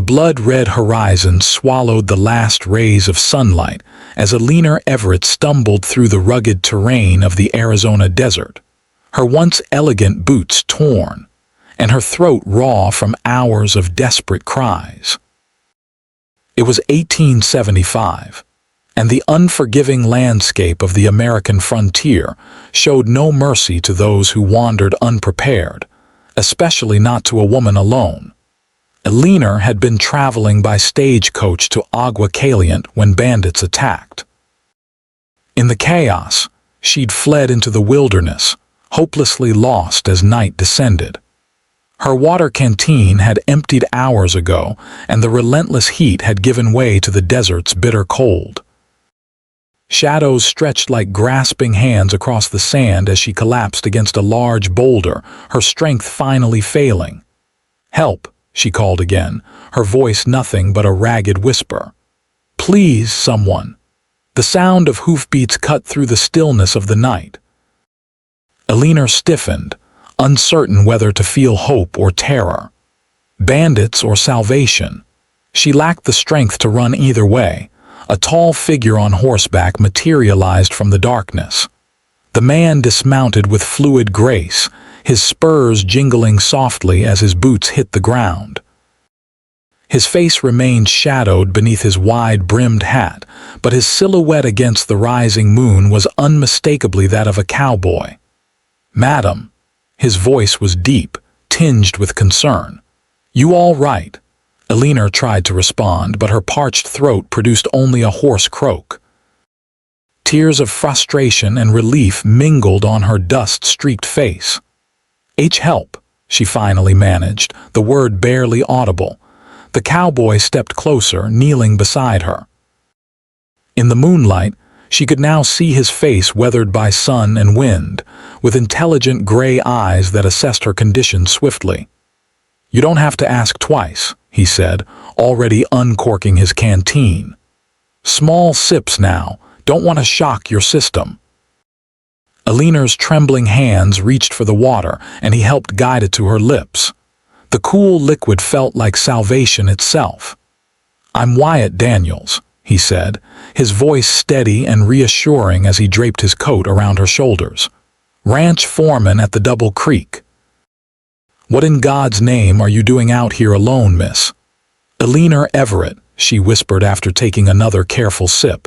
The blood-red horizon swallowed the last rays of sunlight as Eleanor Everett stumbled through the rugged terrain of the Arizona desert, her once elegant boots torn, and her throat raw from hours of desperate cries. It was 1875, and the unforgiving landscape of the American frontier showed no mercy to those who wandered unprepared, especially not to a woman alone. Eleanor had been traveling by stagecoach to Agua Caliente when bandits attacked. In the chaos, she'd fled into the wilderness, hopelessly lost as night descended. Her water canteen had emptied hours ago, and the relentless heat had given way to the desert's bitter cold. Shadows stretched like grasping hands across the sand as she collapsed against a large boulder, her strength finally failing. "Help," she called again, her voice nothing but a ragged whisper. "Please, someone." The sound of hoofbeats cut through the stillness of the night. Eleanor stiffened, uncertain whether to feel hope or terror. Bandits or salvation. She lacked the strength to run either way. A tall figure on horseback materialized from the darkness. The man dismounted with fluid grace, his spurs jingling softly as his boots hit the ground. His face remained shadowed beneath his wide-brimmed hat, but his silhouette against the rising moon was unmistakably that of a cowboy. "Madam," his voice was deep, tinged with concern. "You all right?" Eleanor tried to respond, but her parched throat produced only a hoarse croak. Tears of frustration and relief mingled on her dust-streaked face. "Help," she finally managed, the word barely audible. The cowboy stepped closer, kneeling beside her. In the moonlight, she could now see his face weathered by sun and wind, with intelligent gray eyes that assessed her condition swiftly. "You don't have to ask twice," he said, already uncorking his canteen. "Small sips now, don't want to shock your system." Eleanor's trembling hands reached for the water, and he helped guide it to her lips. The cool liquid felt like salvation itself. "I'm Wyatt Daniels," he said, his voice steady and reassuring as he draped his coat around her shoulders. "Ranch foreman at the Double Creek." "What in God's name are you doing out here alone, miss?" "Eleanor Everett," she whispered after taking another careful sip.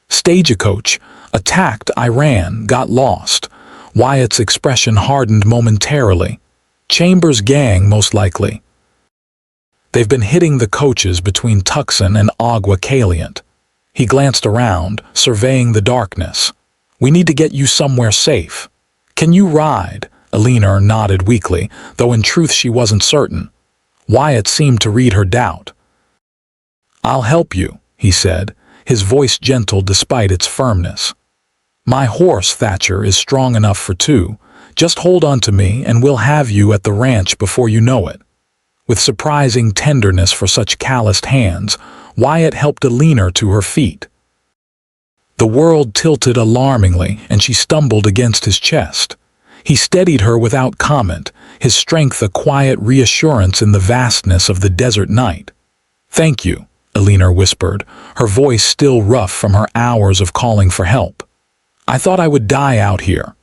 "Stagecoach, attacked, I ran, got lost." Wyatt's expression hardened momentarily. "Chambers' gang, most likely." "They've been hitting the coaches between Tucson and Agua Caliente." He glanced around, surveying the darkness. "We need to get you somewhere safe." "Can you ride?" Eleanor nodded weakly, though in truth she wasn't certain. Wyatt seemed to read her doubt. "I'll help you," he said, his voice gentle despite its firmness. "My horse, Thatcher, is strong enough for two. Just hold on to me and we'll have you at the ranch before you know it." With surprising tenderness for such calloused hands, Wyatt helped Eleanor to her feet. The world tilted alarmingly, and she stumbled against his chest. He steadied her without comment, his strength a quiet reassurance in the vastness of the desert night. "Thank you," Eleanor whispered, her voice still rough from her hours of calling for help. "I thought I would die out here."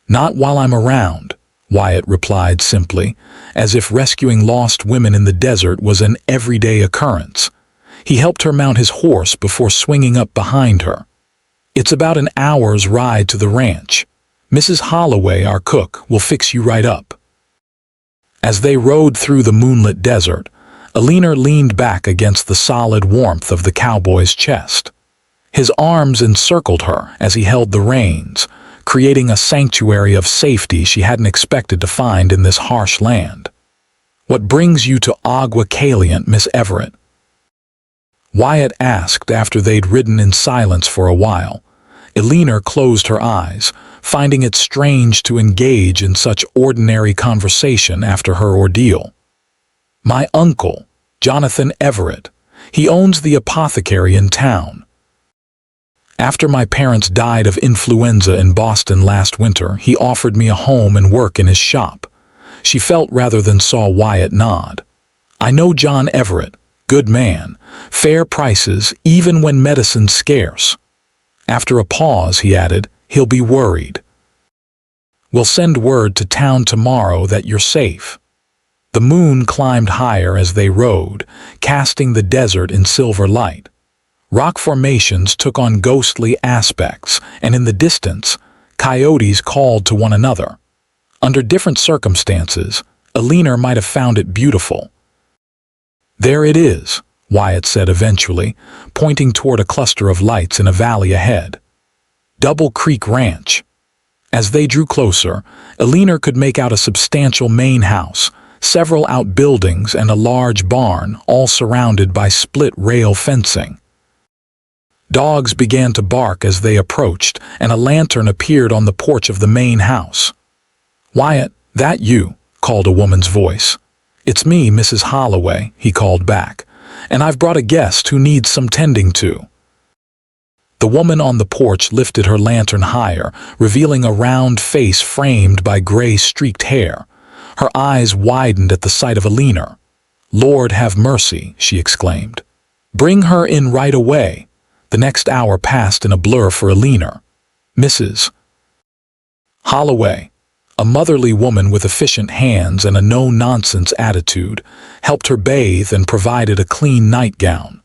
"Not while I'm around," Wyatt replied simply, as if rescuing lost women in the desert was an everyday occurrence. He helped her mount his horse before swinging up behind her. "It's about an hour's ride to the ranch. Mrs. Holloway, our cook, will fix you right up." As they rode through the moonlit desert, Eleanor leaned back against the solid warmth of the cowboy's chest. His arms encircled her as he held the reins, creating a sanctuary of safety she hadn't expected to find in this harsh land. "What brings you to Agua Caliente, Miss Everett?" Wyatt asked after they'd ridden in silence for a while. Eleanor closed her eyes, finding it strange to engage in such ordinary conversation after her ordeal. "My uncle, Jonathan Everett. He owns the apothecary in town. After my parents died of influenza in Boston last winter, he offered me a home and work in his shop." She felt rather than saw Wyatt nod. I know John Everett, good man, fair prices even when medicine's scarce. After a pause, he added, he'll be worried. We'll send word to town tomorrow that you're safe. The moon climbed higher as they rode, casting the desert in silver light. Rock formations took on ghostly aspects, and in the distance, coyotes called to one another. Under different circumstances, Eleanor might have found it beautiful. There it is, Wyatt said eventually, pointing toward a cluster of lights in a valley ahead. Double Creek Ranch. As they drew closer, Eleanor could make out a substantial main house, several outbuildings, and a large barn, all surrounded by split-rail fencing. Dogs began to bark as they approached, and a lantern appeared on the porch of the main house. "Wyatt, that you?" called a woman's voice. "It's me, Mrs. Holloway," he called back, "and I've brought a guest who needs some tending to." The woman on the porch lifted her lantern higher, revealing a round face framed by gray-streaked hair. Her eyes widened at the sight of Eleanor. "Lord have mercy," she exclaimed. "Bring her in right away." The next hour passed in a blur for Eleanor. Mrs. Holloway, a motherly woman with efficient hands and a no-nonsense attitude, helped her bathe and provided a clean nightgown.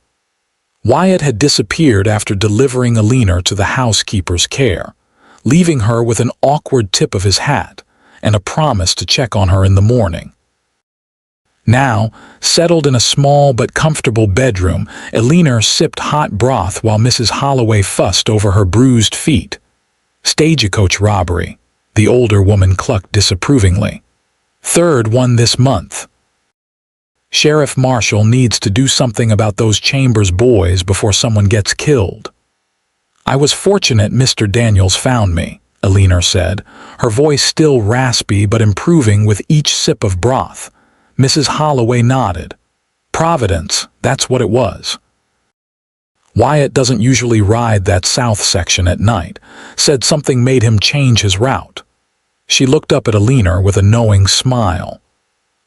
Wyatt had disappeared after delivering Eleanor to the housekeeper's care, leaving her with an awkward tip of his hat and a promise to check on her in the morning. Now, settled in a small but comfortable bedroom, Eleanor sipped hot broth while Mrs. Holloway fussed over her bruised feet. "Stagecoach robbery," the older woman clucked disapprovingly. "Third one this month. Sheriff Marshall needs to do something about those Chambers boys before someone gets killed." "I was fortunate Mr. Daniels found me," Eleanor said, her voice still raspy but improving with each sip of broth. Mrs. Holloway nodded. "Providence, that's what it was." "Wyatt doesn't usually ride that south section at night," said something made him change his route. She looked up at Eleanor with a knowing smile.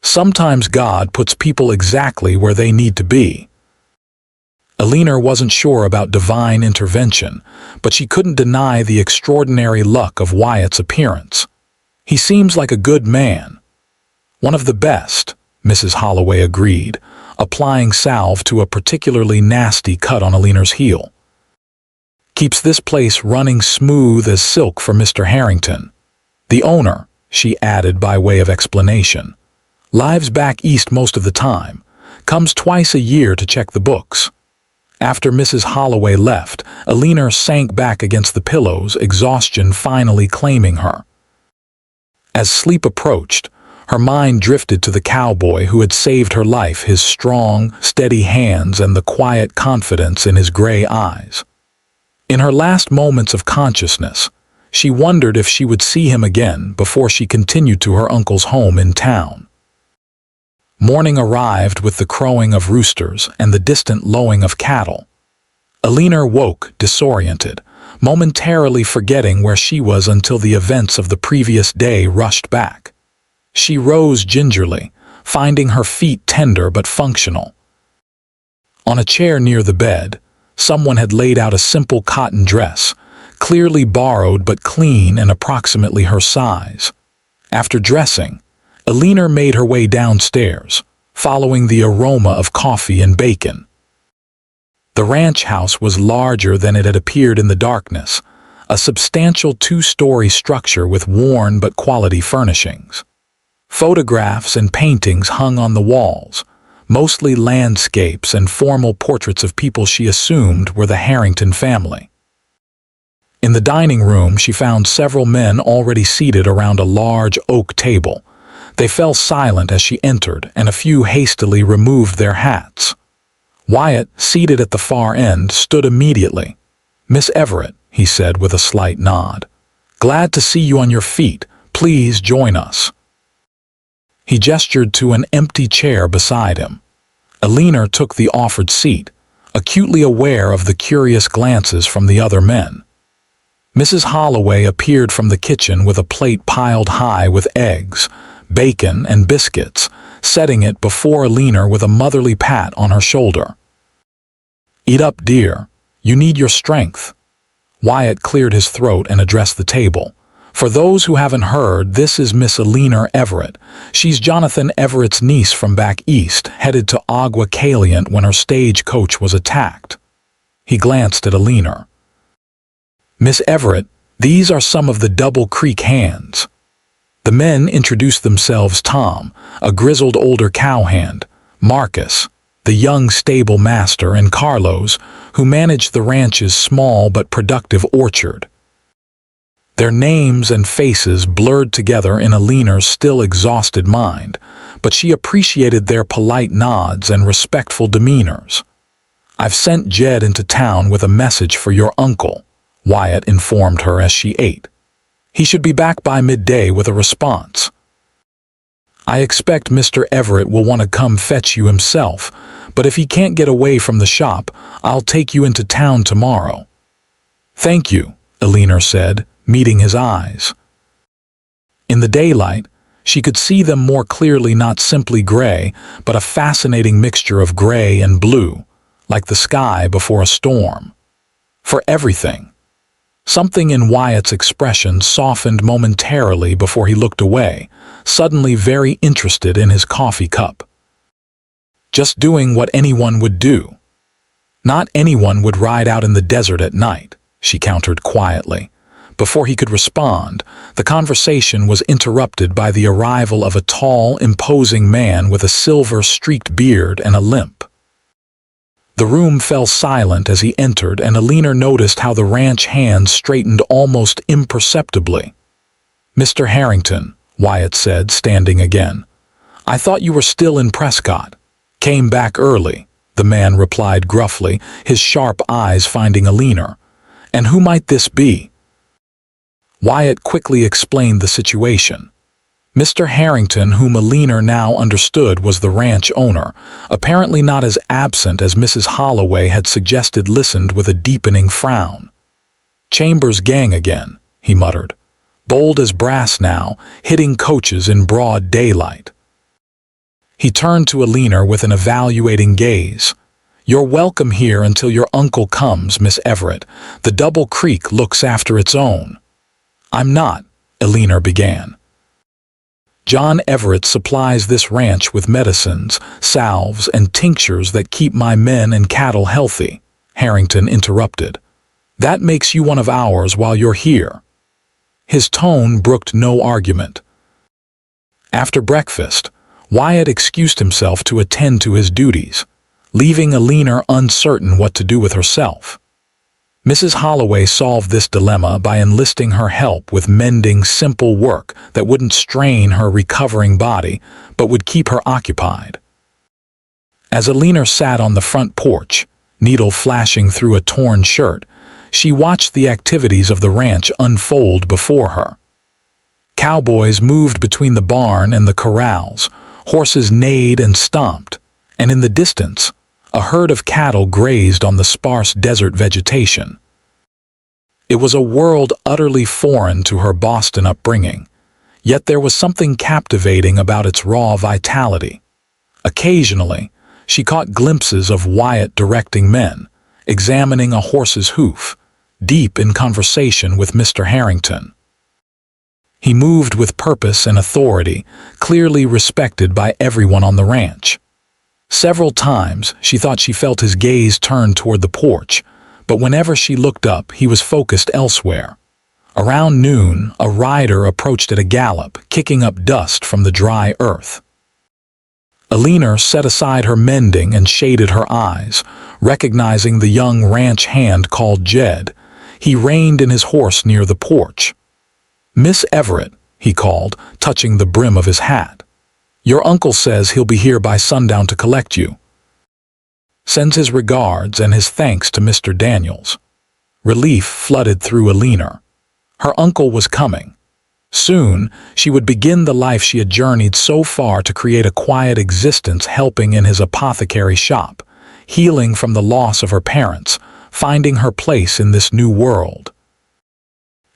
"Sometimes God puts people exactly where they need to be." Eleanor wasn't sure about divine intervention, but she couldn't deny the extraordinary luck of Wyatt's appearance. "He seems like a good man." "One of the best," Mrs. Holloway agreed, applying salve to a particularly nasty cut on Eleanor's heel. "Keeps this place running smooth as silk for Mr. Harrington. The owner," she added by way of explanation, "lives back east most of the time, comes twice a year to check the books." After Mrs. Holloway left, Eleanor sank back against the pillows, exhaustion finally claiming her. As sleep approached, her mind drifted to the cowboy who had saved her life, his strong, steady hands and the quiet confidence in his gray eyes. In her last moments of consciousness, she wondered if she would see him again before she continued to her uncle's home in town. Morning arrived with the crowing of roosters and the distant lowing of cattle. Eleanor woke disoriented, momentarily forgetting where she was until the events of the previous day rushed back. She rose gingerly, finding her feet tender but functional. On a chair near the bed, someone had laid out a simple cotton dress, clearly borrowed but clean and approximately her size. After dressing, Eleanor made her way downstairs, following the aroma of coffee and bacon. The ranch house was larger than it had appeared in the darkness, a substantial two-story structure with worn but quality furnishings. Photographs and paintings hung on the walls, mostly landscapes and formal portraits of people she assumed were the Harrington family. In the dining room, she found several men already seated around a large oak table. They fell silent as she entered, and a few hastily removed their hats. Wyatt, seated at the far end, stood immediately. "Miss Everett," he said with a slight nod. "Glad to see you on your feet. Please join us." He gestured to an empty chair beside him. Eleanor took the offered seat, acutely aware of the curious glances from the other men. Mrs. Holloway appeared from the kitchen with a plate piled high with eggs, bacon, and biscuits, setting it before Eleanor with a motherly pat on her shoulder. "Eat up, dear. You need your strength." Wyatt cleared his throat and addressed the table. "For those who haven't heard, this is Miss Eleanor Everett. She's Jonathan Everett's niece from back east, headed to Agua Caliente when her stagecoach was attacked." He glanced at Eleanor. "Miss Everett, these are some of the Double Creek hands." The men introduced themselves: Tom, a grizzled older cowhand; Marcus, the young stable master; and Carlos, who managed the ranch's small but productive orchard. Their names and faces blurred together in Eleanor's still exhausted mind, but she appreciated their polite nods and respectful demeanors. "I've sent Jed into town with a message for your uncle," Wyatt informed her as she ate. "He should be back by midday with a response. I expect Mr. Everett will want to come fetch you himself, but if he can't get away from the shop, I'll take you into town tomorrow." "Thank you," Eleanor said, meeting his eyes. In the daylight, she could see them more clearly, not simply gray, but a fascinating mixture of gray and blue, like the sky before a storm. For everything. Something in Wyatt's expression softened momentarily before he looked away, suddenly very interested in his coffee cup. "Just doing what anyone would do." "Not anyone would ride out in the desert at night," she countered quietly. Before he could respond, the conversation was interrupted by the arrival of a tall, imposing man with a silver-streaked beard and a limp. The room fell silent as he entered, and Eleanor noticed how the ranch hands straightened almost imperceptibly. "Mr. Harrington," Wyatt said, standing again. "I thought you were still in Prescott." "Came back early," the man replied gruffly, his sharp eyes finding Eleanor. "And who might this be?" Wyatt quickly explained the situation. Mr. Harrington, whom Eleanor now understood was the ranch owner, apparently not as absent as Mrs. Holloway had suggested, listened with a deepening frown. "Chambers' gang again," he muttered. "Bold as brass now, hitting coaches in broad daylight." He turned to Eleanor with an evaluating gaze. "You're welcome here until your uncle comes, Miss Everett. The Double Creek looks after its own." "I'm not," Eleanor began. "John Everett supplies this ranch with medicines, salves, and tinctures that keep my men and cattle healthy," Harrington interrupted. "That makes you one of ours while you're here." His tone brooked no argument. After breakfast, Wyatt excused himself to attend to his duties, leaving Eleanor uncertain what to do with herself. Mrs. Holloway solved this dilemma by enlisting her help with mending simple work that wouldn't strain her recovering body, but would keep her occupied. As Eleanor sat on the front porch, needle flashing through a torn shirt, she watched the activities of the ranch unfold before her. Cowboys moved between the barn and the corrals, horses neighed and stomped, and in the distance, a herd of cattle grazed on the sparse desert vegetation. It was a world utterly foreign to her Boston upbringing, yet there was something captivating about its raw vitality. Occasionally, she caught glimpses of Wyatt directing men, examining a horse's hoof, deep in conversation with Mr. Harrington. He moved with purpose and authority, clearly respected by everyone on the ranch. Several times she thought she felt his gaze turn toward the porch, but whenever she looked up, he was focused elsewhere. Around noon, a rider approached at a gallop, kicking up dust from the dry earth. Eleanor set aside her mending and shaded her eyes, recognizing the young ranch hand called Jed. He reined in his horse near the porch. "Miss Everett," he called, touching the brim of his hat. "Your uncle says he'll be here by sundown to collect you. Sends his regards and his thanks to Mr. Daniels." Relief flooded through Eleanor. Her uncle was coming. Soon, she would begin the life she had journeyed so far to create, a quiet existence, helping in his apothecary shop, healing from the loss of her parents, finding her place in this new world.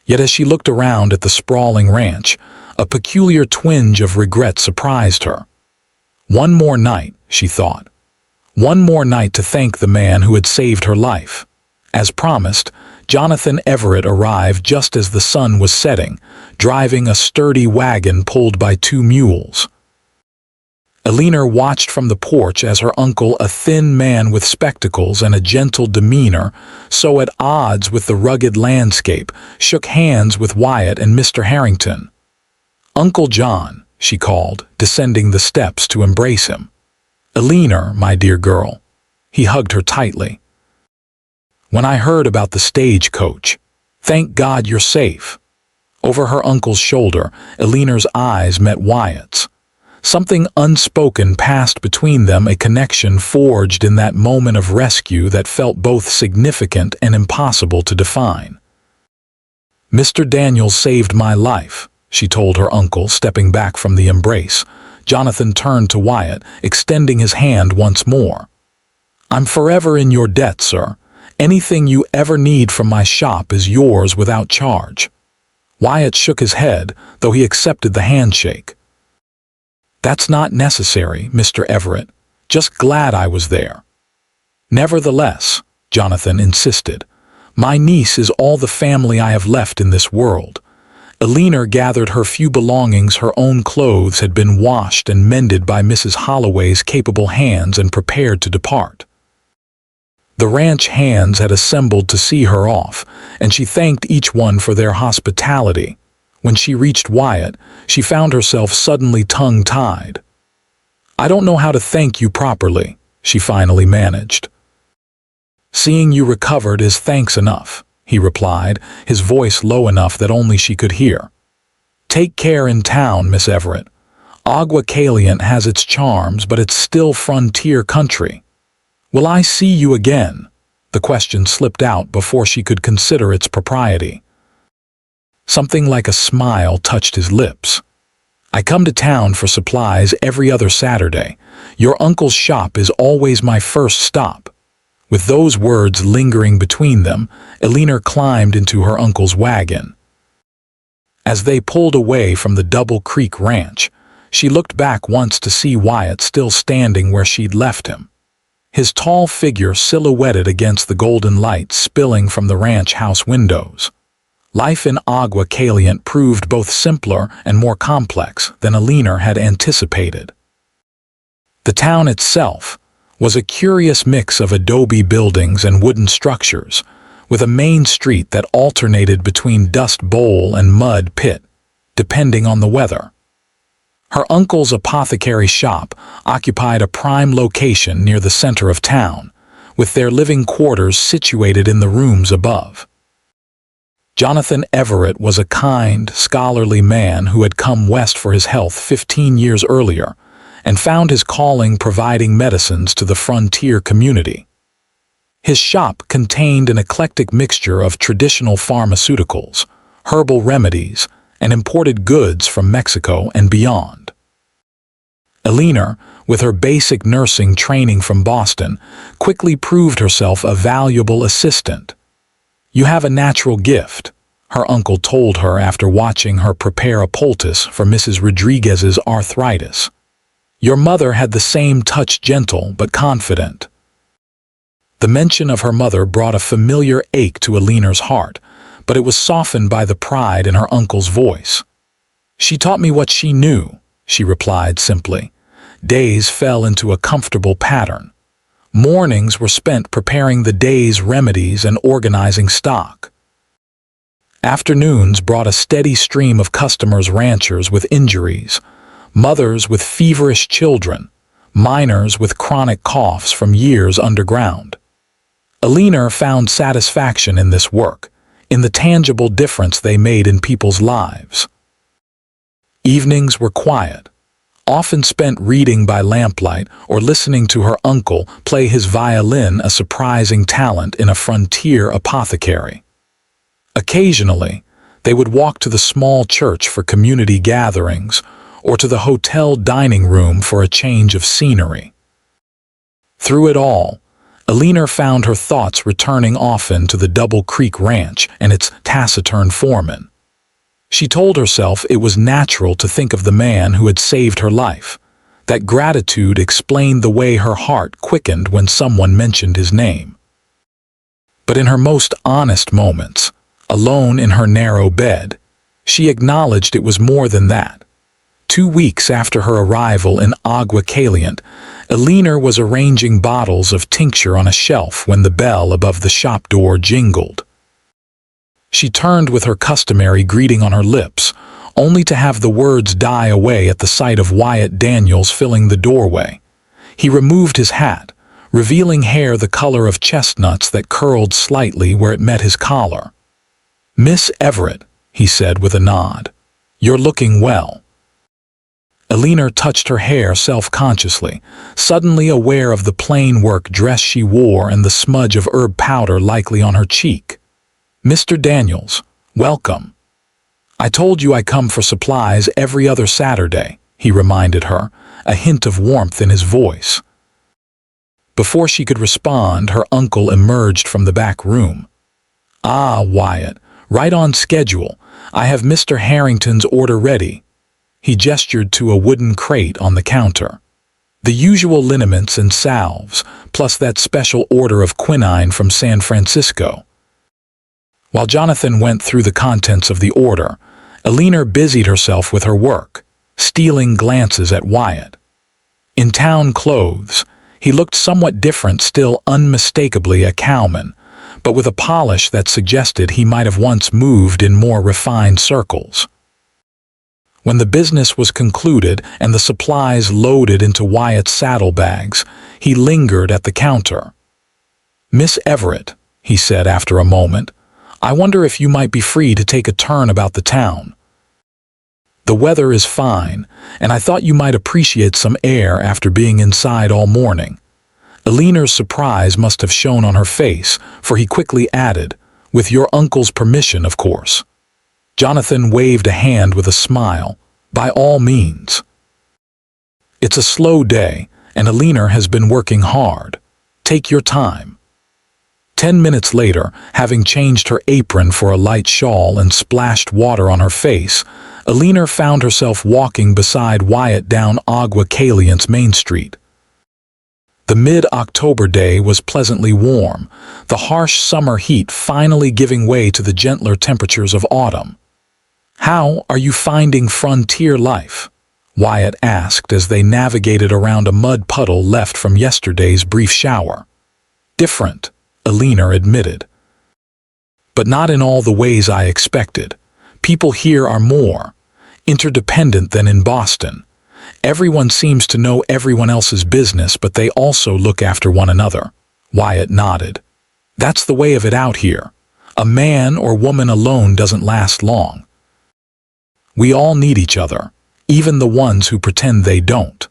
Yet as she looked around at the sprawling ranch, A peculiar twinge of regret surprised her. One more night, she thought. One more night to thank the man who had saved her life. As promised, Jonathan Everett arrived just as the sun was setting, driving a sturdy wagon pulled by 2 mules. Eleanor watched from the porch as her uncle, a thin man with spectacles and a gentle demeanor, so at odds with the rugged landscape, shook hands with Wyatt and Mr. Harrington. "Uncle John," she called, descending the steps to embrace him. "Eleanor, my dear girl." He hugged her tightly. "When I heard about the stagecoach, thank God you're safe." Over her uncle's shoulder, Eleanor's eyes met Wyatt's. Something unspoken passed between them, a connection forged in that moment of rescue that felt both significant and impossible to define. "Mr. Daniels saved my life," she told her uncle, stepping back from the embrace. Jonathan turned to Wyatt, extending his hand once more. "I'm forever in your debt, sir. Anything you ever need from my shop is yours without charge." Wyatt shook his head, though he accepted the handshake. "That's not necessary, Mr. Everett. Just glad I was there." "Nevertheless," Jonathan insisted, "my niece is all the family I have left in this world." Eleanor gathered her few belongings. Her own clothes had been washed and mended by Mrs. Holloway's capable hands and prepared to depart. The ranch hands had assembled to see her off, and she thanked each one for their hospitality. When she reached Wyatt, she found herself suddenly tongue-tied. "I don't know how to thank you properly," she finally managed. "Seeing you recovered is thanks enough," he replied, his voice low enough that only she could hear. "Take care in town, Miss Everett. Agua Caliente has its charms, but it's still frontier country." "Will I see you again?" The question slipped out before she could consider its propriety. Something like a smile touched his lips. "I come to town for supplies every other Saturday. Your uncle's shop is always my first stop." With those words lingering between them, Eleanor climbed into her uncle's wagon. As they pulled away from the Double Creek Ranch, she looked back once to see Wyatt still standing where she'd left him. His tall figure silhouetted against the golden light spilling from the ranch house windows. Life in Agua Caliente proved both simpler and more complex than Eleanor had anticipated. The town itself was a curious mix of adobe buildings and wooden structures, with a main street that alternated between dust bowl and mud pit, depending on the weather. Her uncle's apothecary shop occupied a prime location near the center of town, with their living quarters situated in the rooms above. Jonathan Everett was a kind, scholarly man who had come west for his health 15 years earlier and found his calling providing medicines to the frontier community. His shop contained an eclectic mixture of traditional pharmaceuticals, herbal remedies, and imported goods from Mexico and beyond. Eleanor, with her basic nursing training from Boston, quickly proved herself a valuable assistant. "You have a natural gift," her uncle told her after watching her prepare a poultice for Mrs. Rodriguez's arthritis. "Your mother had the same touch, gentle but confident." The mention of her mother brought a familiar ache to Eleanor's heart, but it was softened by the pride in her uncle's voice. "She taught me what she knew," she replied simply. Days fell into a comfortable pattern. Mornings were spent preparing the day's remedies and organizing stock. Afternoons brought a steady stream of customers, ranchers with injuries, mothers with feverish children, miners with chronic coughs from years underground. Eleanor found satisfaction in this work, in the tangible difference they made in people's lives. Evenings were quiet, often spent reading by lamplight or listening to her uncle play his violin, a surprising talent in a frontier apothecary. Occasionally, they would walk to the small church for community gatherings or to the hotel dining room for a change of scenery. Through it all, Eleanor found her thoughts returning often to the Double Creek Ranch and its taciturn foreman. She told herself it was natural to think of the man who had saved her life. That gratitude explained the way her heart quickened when someone mentioned his name. But in her most honest moments, alone in her narrow bed, she acknowledged it was more than that. 2 weeks after her arrival in Agua Caliente, Eleanor was arranging bottles of tincture on a shelf when the bell above the shop door jingled. She turned with her customary greeting on her lips, only to have the words die away at the sight of Wyatt Daniels filling the doorway. He removed his hat, revealing hair the color of chestnuts that curled slightly where it met his collar. "Miss Everett," he said with a nod, "you're looking well." Eleanor touched her hair self-consciously, suddenly aware of the plain work dress she wore and the smudge of herb powder likely on her cheek. "Mr. Daniels, welcome." "I told you I come for supplies every other Saturday," he reminded her, a hint of warmth in his voice. Before she could respond, her uncle emerged from the back room. "Ah, Wyatt, right on schedule. I have Mr. Harrington's order ready." He gestured to a wooden crate on the counter. "The usual liniments and salves, plus that special order of quinine from San Francisco." While Jonathan went through the contents of the order, Eleanor busied herself with her work, stealing glances at Wyatt. In town clothes, he looked somewhat different, still unmistakably a cowman, but with a polish that suggested he might have once moved in more refined circles. When the business was concluded and the supplies loaded into Wyatt's saddlebags, he lingered at the counter. "Miss Everett," he said after a moment, "I wonder if you might be free to take a turn about the town. The weather is fine, and I thought you might appreciate some air after being inside all morning." Eleanor's surprise must have shown on her face, for he quickly added, "With your uncle's permission, of course." Jonathan waved a hand with a smile. "By all means." "It's a slow day, and Eleanor has been working hard. Take your time." 10 minutes later, having changed her apron for a light shawl and splashed water on her face, Eleanor found herself walking beside Wyatt down Agua Caliente's Main Street. The mid-October day was pleasantly warm, the harsh summer heat finally giving way to the gentler temperatures of autumn. "How are you finding frontier life?" Wyatt asked as they navigated around a mud puddle left from yesterday's brief shower. "Different," Eleanor admitted. "But not in all the ways I expected. People here are more interdependent than in Boston. Everyone seems to know everyone else's business, but they also look after one another." Wyatt nodded. "That's the way of it out here. A man or woman alone doesn't last long. We all need each other, even the ones who pretend they don't."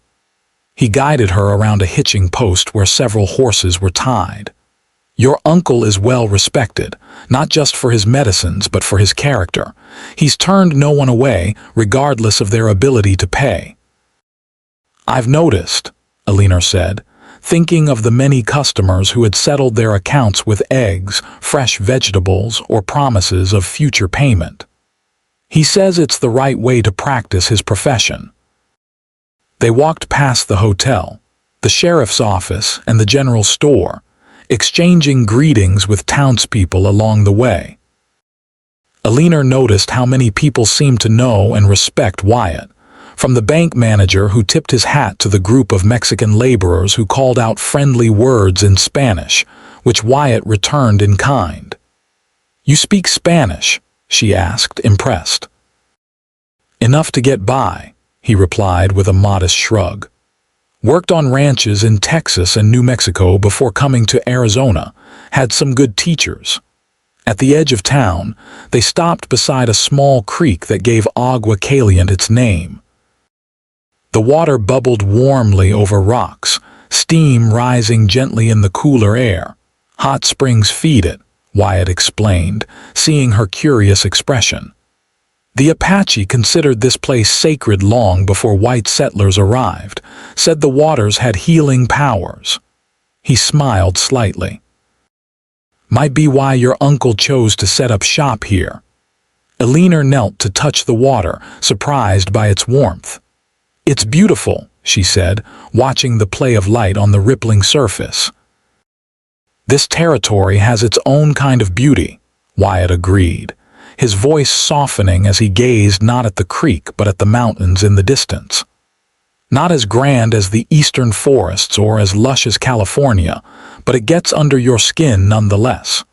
He guided her around a hitching post where several horses were tied. "Your uncle is well respected, not just for his medicines but for his character. He's turned no one away, regardless of their ability to pay." "I've noticed," Eleanor said, thinking of the many customers who had settled their accounts with eggs, fresh vegetables, or promises of future payment. "He says it's the right way to practice his profession." They walked past the hotel, the sheriff's office, and the general store, exchanging greetings with townspeople along the way. Eleanor noticed how many people seemed to know and respect Wyatt, from the bank manager who tipped his hat to the group of Mexican laborers who called out friendly words in Spanish, which Wyatt returned in kind. "You speak Spanish?" she asked, impressed. "Enough to get by," he replied with a modest shrug. "Worked on ranches in Texas and New Mexico before coming to Arizona, had some good teachers." At the edge of town, they stopped beside a small creek that gave Agua Caliente its name. The water bubbled warmly over rocks, steam rising gently in the cooler air. "Hot springs feed it," Wyatt explained, seeing her curious expression. "The Apache considered this place sacred long before white settlers arrived, said the waters had healing powers." He smiled slightly. "Might be why your uncle chose to set up shop here." Eleanor knelt to touch the water, surprised by its warmth. "It's beautiful," she said, watching the play of light on the rippling surface. "This territory has its own kind of beauty," Wyatt agreed, his voice softening as he gazed not at the creek but at the mountains in the distance. "Not as grand as the eastern forests or as lush as California, but it gets under your skin nonetheless."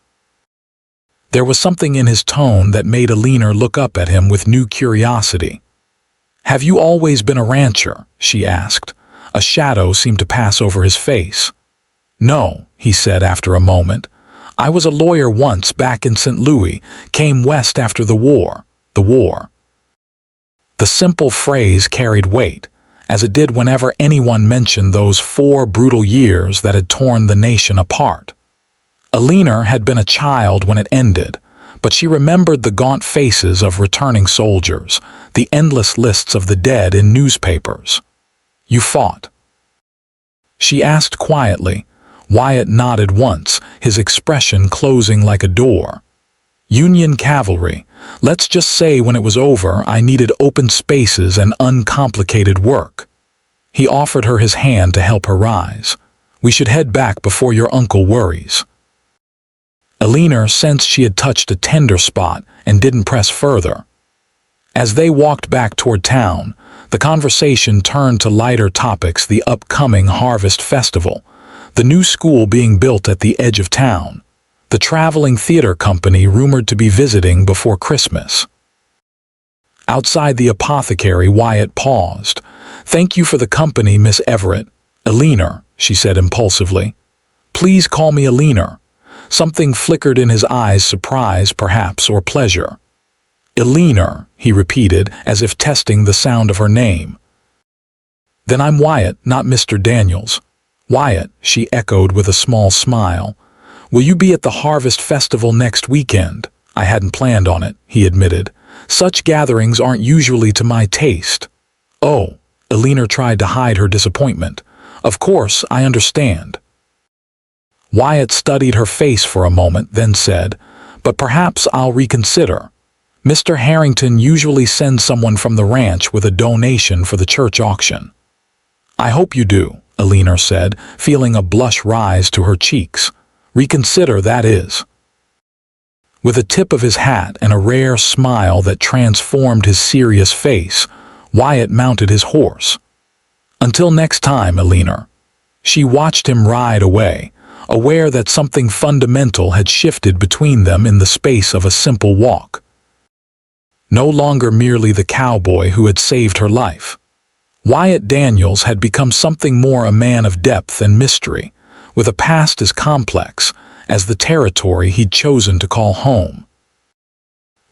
There was something in his tone that made Eleanor look up at him with new curiosity. "Have you always been a rancher?" she asked. A shadow seemed to pass over his face. "No," he said after a moment. "I was a lawyer once back in St. Louis, came west after the war. The war." The simple phrase carried weight, as it did whenever anyone mentioned those 4 brutal years that had torn the nation apart. Eleanor had been a child when it ended, but she remembered the gaunt faces of returning soldiers, the endless lists of the dead in newspapers. "You fought?" she asked quietly. Wyatt nodded once, his expression closing like a door. "Union cavalry. Let's just say when it was over, I needed open spaces and uncomplicated work." He offered her his hand to help her rise. "We should head back before your uncle worries." Eleanor sensed she had touched a tender spot and didn't press further. As they walked back toward town, the conversation turned to lighter topics: the upcoming Harvest Festival, the new school being built at the edge of town, the traveling theater company rumored to be visiting before Christmas. Outside the apothecary, Wyatt paused. "Thank you for the company, Miss Everett." "Eleanor," she said impulsively. "Please call me Eleanor." Something flickered in his eyes, surprise perhaps, or pleasure. "Eleanor," he repeated, as if testing the sound of her name. "Then I'm Wyatt, not Mr. Daniels." "Wyatt," she echoed with a small smile. "Will you be at the Harvest Festival next weekend?" "I hadn't planned on it," he admitted. "Such gatherings aren't usually to my taste." "Oh," Eleanor tried to hide her disappointment. "Of course, I understand." Wyatt studied her face for a moment, then said, "But perhaps I'll reconsider. Mr. Harrington usually sends someone from the ranch with a donation for the church auction." "I hope you do," Eleanor said, feeling a blush rise to her cheeks. "Reconsider, that is." With a tip of his hat and a rare smile that transformed his serious face, Wyatt mounted his horse. "Until next time, Eleanor." She watched him ride away, aware that something fundamental had shifted between them in the space of a simple walk. No longer merely the cowboy who had saved her life. Wyatt Daniels had become something more: a man of depth and mystery, with a past as complex as the territory he'd chosen to call home.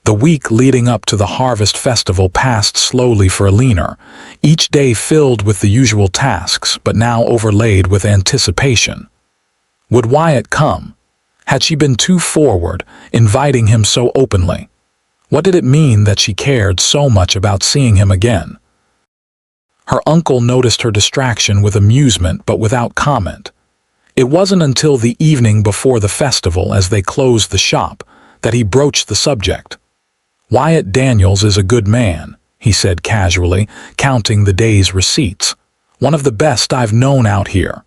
The week leading up to the Harvest Festival passed slowly for Eleanor, each day filled with the usual tasks but now overlaid with anticipation. Would Wyatt come? Had she been too forward, inviting him so openly? What did it mean that she cared so much about seeing him again? Her uncle noticed her distraction with amusement but without comment. It wasn't until the evening before the festival, as they closed the shop, that he broached the subject. "Wyatt Daniels is a good man," he said casually, counting the day's receipts. "One of the best I've known out here."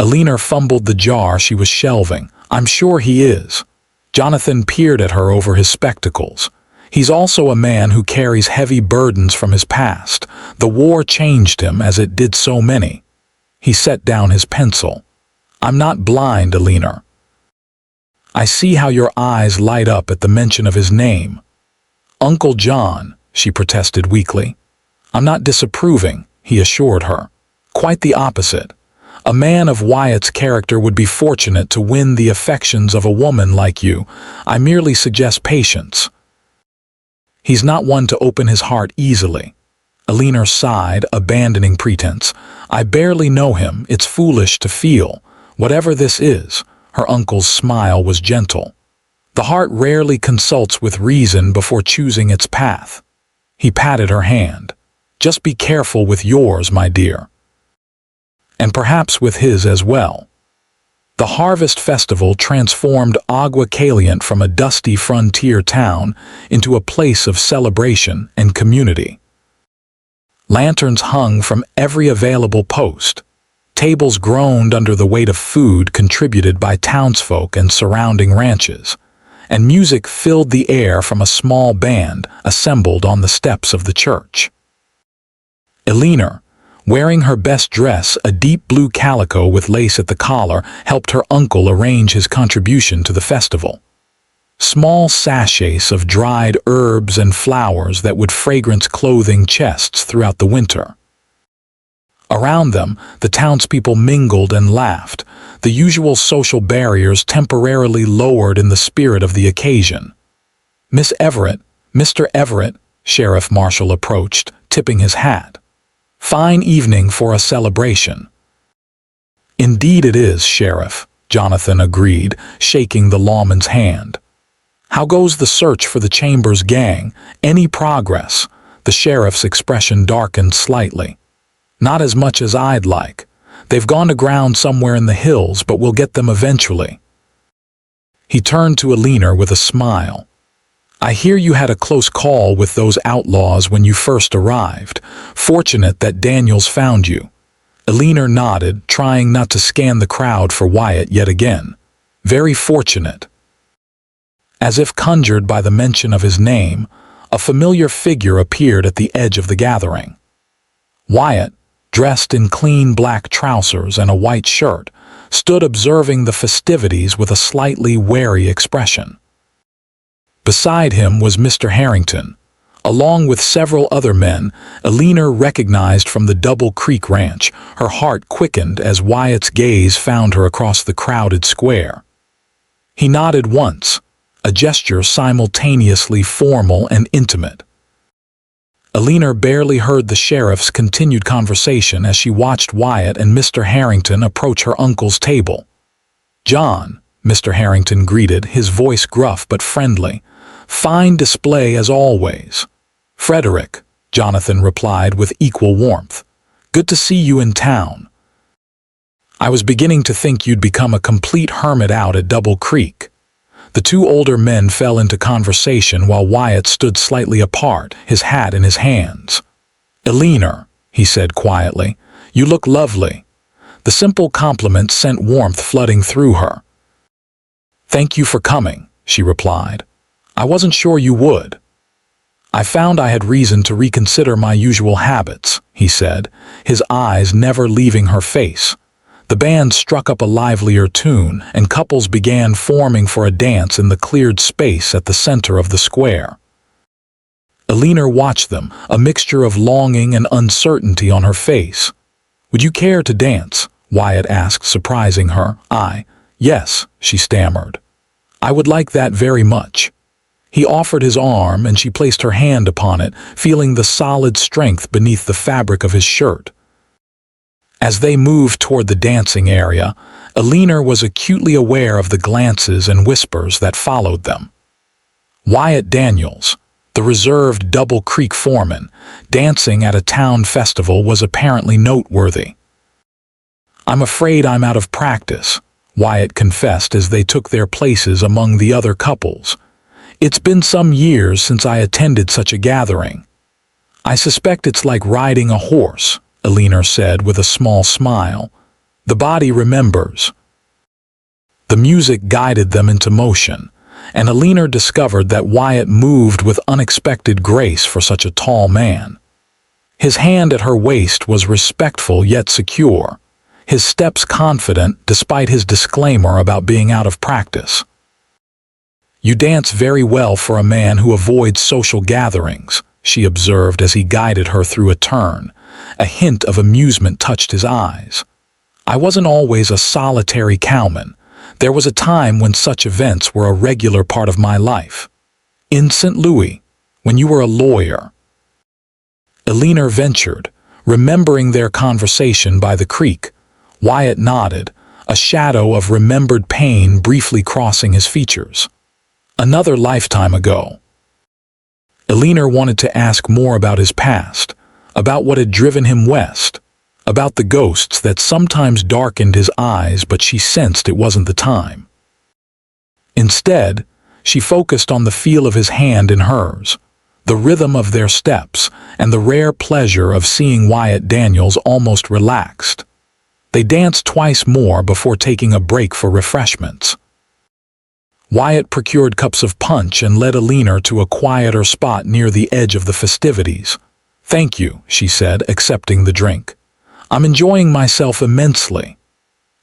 Eleanor fumbled the jar she was shelving. "I'm sure he is." Jonathan peered at her over his spectacles. "He's also a man who carries heavy burdens from his past. The war changed him, as it did so many." He set down his pencil. "I'm not blind, Eleanor. I see how your eyes light up at the mention of his name." "Uncle John," she protested weakly. "I'm not disapproving," he assured her. "Quite the opposite. A man of Wyatt's character would be fortunate to win the affections of a woman like you. I merely suggest patience." "He's not one to open his heart easily." Eleanor sighed, abandoning pretense. "I barely know him. It's foolish to feel. Whatever this is." Her uncle's smile was gentle. "The heart rarely consults with reason before choosing its path." He patted her hand. "Just be careful with yours, my dear. And perhaps with his as well." The Harvest Festival transformed Agua Caliente from a dusty frontier town into a place of celebration and community. Lanterns hung from every available post. Tables groaned under the weight of food contributed by townsfolk and surrounding ranches, and music filled the air from a small band assembled on the steps of the church. Eleanor, wearing her best dress, a deep blue calico with lace at the collar, helped her uncle arrange his contribution to the festival. Small sachets of dried herbs and flowers that would fragrance clothing chests throughout the winter. Around them, the townspeople mingled and laughed, the usual social barriers temporarily lowered in the spirit of the occasion. "Miss Everett, Mr. Everett," Sheriff Marshall approached, tipping his hat. "Fine evening for a celebration." "Indeed it is, Sheriff," Jonathan agreed, shaking the lawman's hand. "How goes the search for the Chambers gang? Any progress?" The sheriff's expression darkened slightly. "Not as much as I'd like. They've gone to ground somewhere in the hills, but we'll get them eventually." He turned to Eleanor with a smile. "I hear you had a close call with those outlaws when you first arrived. Fortunate that Daniels found you." Eleanor nodded, trying not to scan the crowd for Wyatt yet again. "Very fortunate." As if conjured by the mention of his name, a familiar figure appeared at the edge of the gathering. Wyatt, dressed in clean black trousers and a white shirt, stood observing the festivities with a slightly wary expression. Beside him was Mr. Harrington. Along with several other men, Eleanor recognized from the Double Creek Ranch. Her heart quickened as Wyatt's gaze found her across the crowded square. He nodded once, a gesture simultaneously formal and intimate. Eleanor barely heard the sheriff's continued conversation as she watched Wyatt and Mr. Harrington approach her uncle's table. "John," Mr. Harrington greeted, his voice gruff but friendly. "Fine display as always." "Frederick," Jonathan replied with equal warmth. "Good to see you in town. I was beginning to think you'd become a complete hermit out at Double Creek." The two older men fell into conversation while Wyatt stood slightly apart, his hat in his hands. "Eleanor," he said quietly, "you look lovely." The simple compliment sent warmth flooding through her. "Thank you for coming," she replied. "I wasn't sure you would." "I found I had reason to reconsider my usual habits," he said, his eyes never leaving her face. The band struck up a livelier tune, and couples began forming for a dance in the cleared space at the center of the square. Eleanor watched them, a mixture of longing and uncertainty on her face. "Would you care to dance?" Wyatt asked, surprising her. Yes," she stammered. "I would like that very much." He offered his arm, and she placed her hand upon it, feeling the solid strength beneath the fabric of his shirt. As they moved toward the dancing area, Eleanor was acutely aware of the glances and whispers that followed them. Wyatt Daniels, the reserved Double Creek foreman, dancing at a town festival was apparently noteworthy. "I'm afraid I'm out of practice," Wyatt confessed as they took their places among the other couples. "It's been some years since I attended such a gathering." "I suspect it's like riding a horse," Eleanor said with a small smile. "The body remembers." The music guided them into motion, and Eleanor discovered that Wyatt moved with unexpected grace for such a tall man. His hand at her waist was respectful yet secure, his steps confident despite his disclaimer about being out of practice. "You dance very well for a man who avoids social gatherings," she observed as he guided her through a turn. A hint of amusement touched his eyes. "I wasn't always a solitary cowman. There was a time when such events were a regular part of my life. In St. Louis, when you were a lawyer." Eleanor ventured, remembering their conversation by the creek. Wyatt nodded, a shadow of remembered pain briefly crossing his features. "Another lifetime ago." Eleanor wanted to ask more about his past, about what had driven him west. about the ghosts that sometimes darkened his eyes, but she sensed it wasn't the time. Instead, she focused on the feel of his hand in hers, the rhythm of their steps, and the rare pleasure of seeing Wyatt Daniels almost relaxed. They danced twice more before taking a break for refreshments. Wyatt procured cups of punch and led Eleanor to a quieter spot near the edge of the festivities. "Thank you," she said, accepting the drink. "I'm enjoying myself immensely."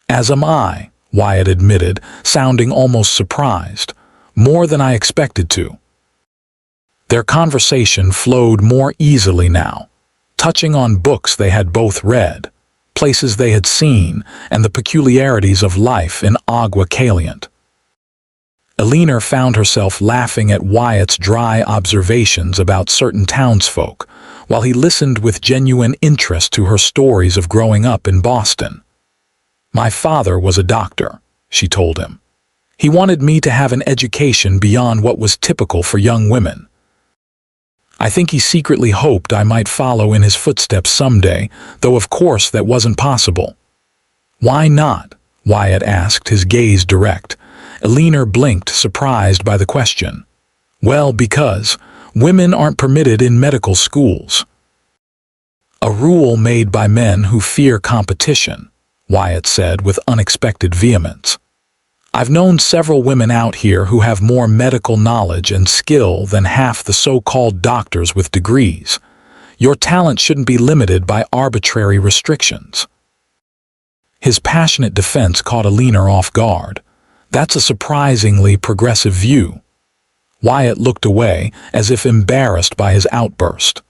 "As am I," Wyatt admitted, sounding almost surprised. "More than I expected to." Their conversation flowed more easily now, touching on books they had both read, places they had seen, and the peculiarities of life in Agua Caliente. Eleanor found herself laughing at Wyatt's dry observations about certain townsfolk, while he listened with genuine interest to her stories of growing up in Boston. "My father was a doctor," she told him. "He wanted me to have an education beyond what was typical for young women. I think he secretly hoped I might follow in his footsteps someday, though of course that wasn't possible." "Why not?" Wyatt asked, his gaze direct. Eleanor blinked, surprised by the question. "Well, because women aren't permitted in medical schools. A rule made by men who fear competition," Wyatt said with unexpected vehemence. "I've known several women out here who have more medical knowledge and skill than half the so-called doctors with degrees. Your talent shouldn't be limited by arbitrary restrictions." His passionate defense caught Eleanor off guard. "That's a surprisingly progressive view." Wyatt looked away, as if embarrassed by his outburst.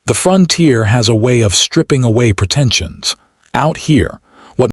"The frontier has a way of stripping away pretensions. Out here,